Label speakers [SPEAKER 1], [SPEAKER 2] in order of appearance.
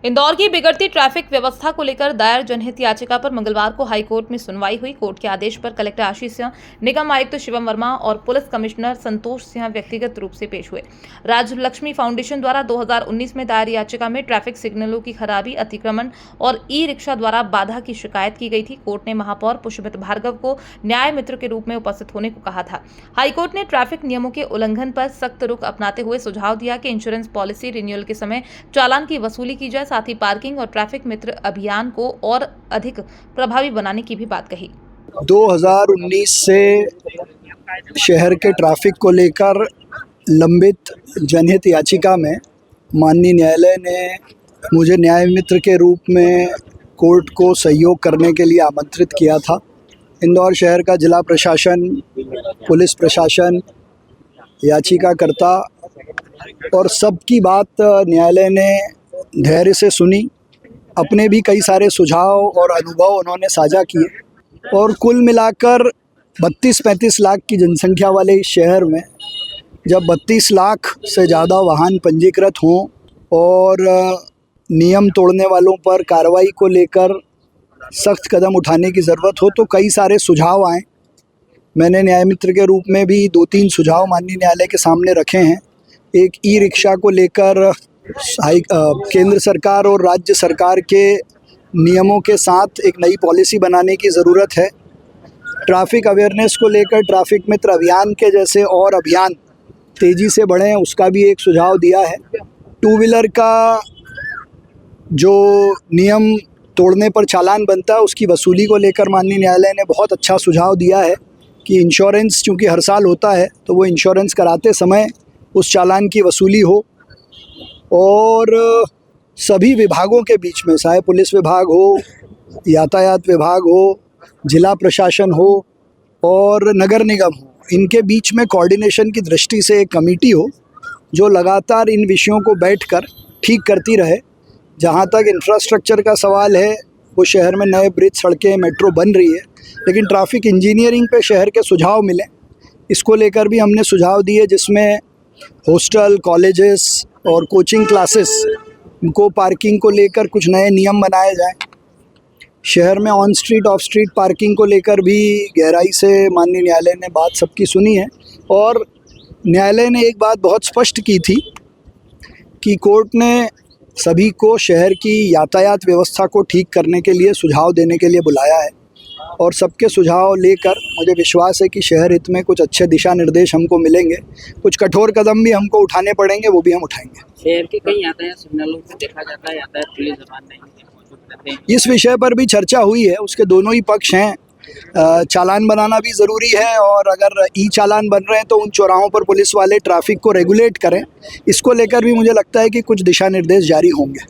[SPEAKER 1] इंदौर की बिगड़ती ट्रैफिक व्यवस्था को लेकर दायर जनहित याचिका पर मंगलवार को हाई कोर्ट में सुनवाई हुई। कोर्ट के आदेश पर कलेक्टर आशीष सिंह, निगम आयुक्त शिवम वर्मा और पुलिस कमिश्नर संतोष सिंह व्यक्तिगत रूप से पेश हुए। राजलक्ष्मी फाउंडेशन द्वारा 2019 में दायर याचिका में ट्रैफिक सिग्नलों की खराबी, अतिक्रमण और ई रिक्शा द्वारा बाधा की शिकायत की गई थी। कोर्ट ने महापौर पुष्पमित्र भार्गव को न्याय मित्र के रूप में उपस्थित होने को कहा था। हाईकोर्ट ने ट्रैफिक नियमों के उल्लंघन पर सख्त रुख अपनाते हुए सुझाव दिया कि इंश्योरेंस पॉलिसी रिन्यूअल के समय चालान की वसूली की जाए। साथ ही पार्किंग और ट्रैफिक मित्र अभियान को और अधिक प्रभावी बनाने की भी बात कही।
[SPEAKER 2] 2019 से शहर के ट्रैफिक को लेकर लंबित जनहित याचिका में माननीय न्यायालय ने मुझे न्याय मित्र के रूप में कोर्ट को सहयोग करने के लिए आमंत्रित किया था। इंदौर शहर का जिला प्रशासन, पुलिस प्रशासन, याचिकाकर्ता और सबकी बात न्यायालय ने धैर्य से सुनी। अपने भी कई सारे सुझाव और अनुभव उन्होंने साझा किए और कुल मिलाकर 32-35 लाख की जनसंख्या वाले इस शहर में जब 32 लाख से ज़्यादा वाहन पंजीकृत हों और नियम तोड़ने वालों पर कार्रवाई को लेकर सख्त कदम उठाने की ज़रूरत हो, तो कई सारे सुझाव आए। मैंने न्याय मित्र के रूप में भी 2-3 सुझाव माननीय न्यायालय के सामने रखे हैं। एक ई रिक्शा को लेकर केंद्र सरकार और राज्य सरकार के नियमों के साथ एक नई पॉलिसी बनाने की ज़रूरत है। ट्रैफिक अवेयरनेस को लेकर ट्रैफिक मित्र अभियान के जैसे और अभियान तेज़ी से बढ़ें, उसका भी एक सुझाव दिया है। टू व्हीलर का जो नियम तोड़ने पर चालान बनता है, उसकी वसूली को लेकर माननीय न्यायालय ने बहुत अच्छा सुझाव दिया है कि इंश्योरेंस चूँकि हर साल होता है, तो वो इंश्योरेंस कराते समय उस चालान की वसूली हो और सभी विभागों के बीच में, चाहे पुलिस विभाग हो, यातायात विभाग हो, जिला प्रशासन हो और नगर निगम हो, इनके बीच में कोऑर्डिनेशन की दृष्टि से एक कमेटी हो जो लगातार इन विषयों को बैठकर ठीक करती रहे। जहाँ तक इंफ्रास्ट्रक्चर का सवाल है, वो शहर में नए ब्रिज, सड़कें, मेट्रो बन रही है, लेकिन ट्रैफिक इंजीनियरिंग पे शहर के सुझाव मिले, इसको लेकर भी हमने सुझाव दिए, जिसमें हॉस्टल, कॉलेजेस और कोचिंग क्लासेस को पार्किंग को लेकर कुछ नए नियम बनाए जाएं। शहर में on street, of street parking को लेकर भी गहराई से माननीय न्यायालय ने बात सबकी सुनी है और न्यायालय ने एक बात बहुत स्पष्ट की थी कि कोर्ट ने सभी को शहर की यातायात व्यवस्था को ठीक करने के लिए सुझाव देने के लिए बुलाया है और सबके सुझाव लेकर मुझे विश्वास है कि शहर हित में कुछ अच्छे दिशा निर्देश हमको मिलेंगे। कुछ कठोर कदम भी हमको उठाने पड़ेंगे, वो भी हम उठाएंगे।
[SPEAKER 3] शहर के कई यातायात सिग्नलों में देखा जाता है यातायात पुलिस जवान नहीं मौजूद रहते हैं।
[SPEAKER 2] इस विषय पर भी चर्चा हुई है, उसके दोनों ही पक्ष हैं। चालान बनाना भी ज़रूरी है और अगर ई चालान बन रहे हैं तो उन चौराहों पर पुलिस वाले ट्रैफिक को रेगुलेट करें। इसको लेकर भी मुझे लगता है कि कुछ दिशा निर्देश जारी होंगे।